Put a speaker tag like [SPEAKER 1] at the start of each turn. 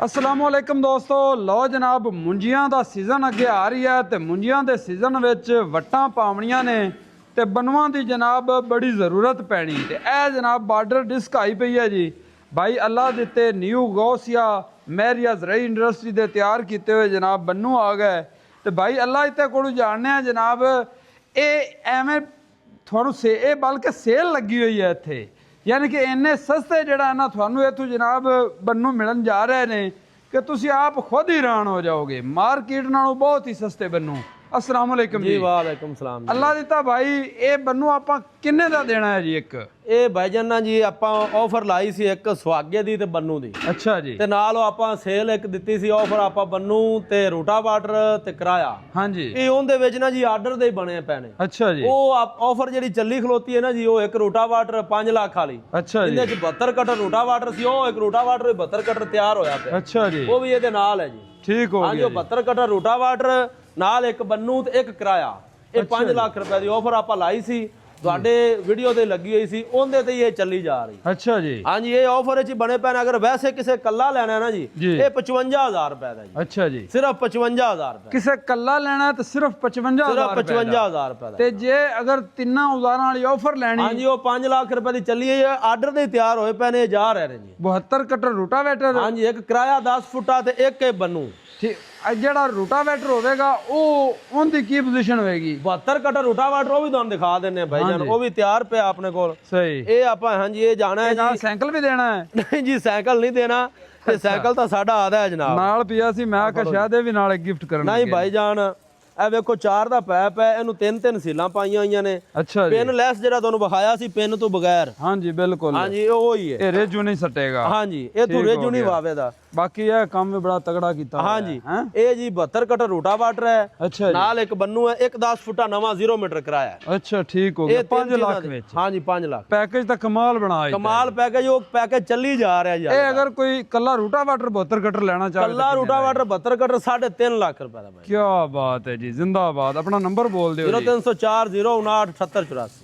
[SPEAKER 1] असलामुअलैकुम दोस्तों, लो जनाब मुंजियां दा सीज़न अगे आ रही है तो मुंजियां दे सीज़न विच वट्टां पावणियां ने ते बनवां दी जनाब बड़ी ज़रूरत पैनी ते ए जनाब बार्डर डिस्क आई पई है जी। भाई अल्लाह दिते न्यू गौसिया मैरिया ज़रई इंडस्ट्री दे तैयार किए हुए जनाब बन्नू आ गए तो भाई अल्लाह इत्ते कोलों जानने जनाब ये एवें थोड़ू से ये बल्कि सेल लगी हुई है इत्थे, यानी कि इन्ने सस्ते जड़ा ना थानू इत्थों जनाब बन्नू मिलन जा रहे ने कि तुसी आप खुद ही हैरान हो जाओगे। मार्केट नालों बहुत ही सस्ते बन्नू। अस्सलाम वालेकुम जी।
[SPEAKER 2] वालेकुम सलाम।
[SPEAKER 1] अल्लाह दिता भाई ये बन्नू आपां किन्ने दा देना है जी? एक
[SPEAKER 2] ਇਹ ਭਾਈਜਾਨ ਨਾ ਜੀ ਆਪਾਂ ਆਫਰ ਲਾਈ ਸੀ ਇੱਕ ਸੁਹਾਗੇ ਦੀ ਤੇ ਬੰਨੂ ਦੀ।
[SPEAKER 1] अच्छा जी।
[SPEAKER 2] ਤੇ ਨਾਲ ਉਹ ਆਪਾਂ ਸੇਲ ਇੱਕ ਦਿੱਤੀ ਸੀ ਆਫਰ ਆਪਾਂ ਬੰਨੂ ਤੇ ਰੂਟਾਵਾਟਰ ਤੇ ਕਿਰਾਇਆ।
[SPEAKER 1] हाँ जी।
[SPEAKER 2] ਇਹ ਉਹਦੇ ਵਿੱਚ ਨਾ ਜੀ ਆਰਡਰ ਦੇ ਹੀ ਬਣੇ ਪਏ ਨੇ।
[SPEAKER 1] अच्छा जी।
[SPEAKER 2] ਉਹ ਆਫਰ ਜਿਹੜੀ ਚੱਲੀ ਖਲੋਤੀ ਹੈ ਨਾ ਜੀ, ਉਹ ਇੱਕ ਰੂਟਾਵਾਟਰ 5 ਲੱਖ ਵਾਲੀ।
[SPEAKER 1] अच्छा जी।
[SPEAKER 2] ਇਹਦੇ ਚ 72 ਕਟਰ ਰੂਟਾਵਾਟਰ ਸੀ, ਉਹ ਇੱਕ ਰੂਟਾਵਾਟਰ 72 ਕਟਰ ਤਿਆਰ ਹੋਇਆ ਪਿਆ।
[SPEAKER 1] अच्छा जी।
[SPEAKER 2] ਉਹ ਵੀ ਇਹਦੇ ਨਾਲ ਹੈ ਜੀ।
[SPEAKER 1] ठीक हो
[SPEAKER 2] ਹਾਂਜੀ,
[SPEAKER 1] गया
[SPEAKER 2] ਉਹ 72 ਕਟਰ ਰੂਟਾਵਾਟਰ ਨਾਲ ਇੱਕ ਬੰਨੂ ਤੇ ਇੱਕ ਕਿਰਾਇਆ। ਇਹ 5 ਲੱਖ ਰੁਪਏ ਦੀ ਆਫਰ ਆਪਾਂ ਲਾਈ ਸੀ, ਤੁਹਾਡੇ ਵੀਡੀਓ ਤੇ ਲੱਗੀ ਹੋਈ ਸੀ, ਉਹਦੇ ਤੇ ਹੀ ਇਹ ਚੱਲੀ ਜਾ ਰਹੀ।
[SPEAKER 1] अच्छा जी।
[SPEAKER 2] ਹਾਂਜੀ, ਇਹ ਆਫਰ ਵਿੱਚ ਬਣੇ ਪਏ ਨੇ। ਅਗਰ ਵੈਸੇ ਕਿਸੇ ਕੱਲਾ ਲੈਣਾ ਹੈ ਨਾ ਜੀ,
[SPEAKER 1] ਜੀ।
[SPEAKER 2] ਇਹ 55000 ਰੁਪਏ ਦਾ ਜੀ।
[SPEAKER 1] अच्छा जी।
[SPEAKER 2] ਸਿਰਫ 55000 ਰੁਪਏ।
[SPEAKER 1] किसे कल्ला लेना है तो सिर्फ 55,000
[SPEAKER 2] ਸਿਰਫ 55000 ਰੁਪਏ ਦਾ।
[SPEAKER 1] ते जे अगर तिन्ना उजारां वाली ऑफर लेनी
[SPEAKER 2] ਹਾਂਜੀ, ਉਹ 5 ਲੱਖ ਰੁਪਏ ਦੀ ਚੱਲੀ ਹੈ। ਆਰਡਰ ਦੇ ਤਿਆਰ ਹੋਏ ਪਏ ਨੇ, ਜਾ ਰਹੇ ਨੇ ਜੀ।
[SPEAKER 1] 72 कटर रूटावेटर।
[SPEAKER 2] ਹਾਂਜੀ, ਇੱਕ ਕਿਰਾਇਆ 10 ਫੁੱਟਾ ਤੇ ਇੱਕ ਇਹ ਬੰਨੂ।
[SPEAKER 1] ठीक, ਜਿਹੜਾ रूटावेटर ਹੋਵੇਗਾ ਉਹ ਉਹਦੀ ਕੀ ਪੋਜੀਸ਼ਨ ਹੋਏਗੀ?
[SPEAKER 2] 72 ਕਟਰ ਰੂਟਾਵਾਟਰ ਉਹ ਵੀ ਤੁਹਾਨੂੰ ਦਿਖਾ ਦਿੰਨੇ ਆ ਭਾਈ ਜਾਨ, ਉਹ ਵੀ ਤਿਆਰ ਪਿਆ ਆਪਣੇ ਕੋਲ।
[SPEAKER 1] ਸਹੀ।
[SPEAKER 2] ਇਹ ਆਪਾਂ ਹਾਂਜੀ ਇਹ ਜਾਣਾ ਹੈ
[SPEAKER 1] ਨਾਲ
[SPEAKER 2] ਜੀ।
[SPEAKER 1] ਸਾਈਕਲ ਵੀ ਦੇਣਾ ਹੈ?
[SPEAKER 2] ਨਹੀਂ ਜੀ, ਸਾਈਕਲ ਨਹੀਂ ਦੇਣਾ, ਤੇ ਸਾਈਕਲ ਤਾਂ ਸਾਡਾ ਆਦਾ ਹੈ ਜਨਾਬ।
[SPEAKER 1] ਨਾਲ ਪਿਆ ਸੀ, ਮੈਂ ਕਿਹਾ ਸ਼ਾਇਦ ਇਹ ਵੀ ਨਾਲ ਗਿਫਟ ਕਰਨ
[SPEAKER 2] ਨਹੀਂ ਭਾਈ ਜਾਨ, ਇਹ ਵੇਖੋ 4 ਦਾ ਪੈਪ ਹੈ, ਇਹਨੂੰ 3-3 ਸੀਲਾਂ ਪਾਈਆਂ ਹੋਈਆਂ ਨੇ।
[SPEAKER 1] ਅੱਛਾ ਜੀ।
[SPEAKER 2] ਪਿਨ ਲੈਸ ਜਿਹੜਾ ਤੁਹਾਨੂੰ ਵਿਖਾਇਆ ਸੀ, ਪਿਨ ਤੋਂ ਬਗੈਰ।
[SPEAKER 1] ਹਾਂਜੀ ਬਿਲਕੁਲ।
[SPEAKER 2] ਹਾਂਜੀ, ਉਹ ਹੀ ਹੈ।
[SPEAKER 1] ਇਹ ਰੇਜੂ ਨਹੀਂ ਸਟੇਗਾ।
[SPEAKER 2] ਹਾਂਜੀ, ਇਹ ਤੋਂ ਰੇਜੂ ਨਹੀਂ ਵਾਵੇਦਾ।
[SPEAKER 1] ਬਾਕੀ ਇਹ ਕੰਮ ਵੀ ਬੜਾ ਤਗੜਾ ਕੀਤਾ ਹੋਇਆ
[SPEAKER 2] ਹਾਂਜੀ,
[SPEAKER 1] ਹੈ।
[SPEAKER 2] ਇਹ ਜੀ 72 ਕਟਰ ਰੂਟਾਵਾਟਰ ਹੈ।
[SPEAKER 1] ਅੱਛਾ ਜੀ।
[SPEAKER 2] ਨਾਲ ਇੱਕ ਬੰਨੂ ਹੈ, ਇੱਕ 10 ਫੁੱਟਾ ਨਵਾਂ 0 ਮੀਟਰ ਕਿਰਾਇਆ ਹੈ।
[SPEAKER 1] ਅੱਛਾ ਠੀਕ ਹੋ ਗਿਆ।
[SPEAKER 2] ਇਹ
[SPEAKER 1] 5 ਲੱਖ ਵਿੱਚ।
[SPEAKER 2] ਹਾਂਜੀ 5 ਲੱਖ
[SPEAKER 1] ਪੈਕੇਜ ਤਾਂ ਕਮਾਲ ਬਣਾਇਆ।
[SPEAKER 2] ਕਮਾਲ ਪੈਕੇਜ, ਉਹ ਪੈਕੇਜ ਚੱਲੀ ਜਾ ਰਿਹਾ ਜੀ।
[SPEAKER 1] ਇਹ ਅਗਰ ਕੋਈ ਕੱਲਾ रूटावेटर 72 कटर लेना चाहे,
[SPEAKER 2] ਕੱਲਾ ਰੂਟਾਵਾਟਰ 72 ਕਟਰ 3.5 ਲੱਖ ਰੁਪਏ ਦਾ ਭਾਈ।
[SPEAKER 1] क्या बात है जी, जिंदाबाद। अपना नंबर बोल दो।
[SPEAKER 2] 0304 059 78 84।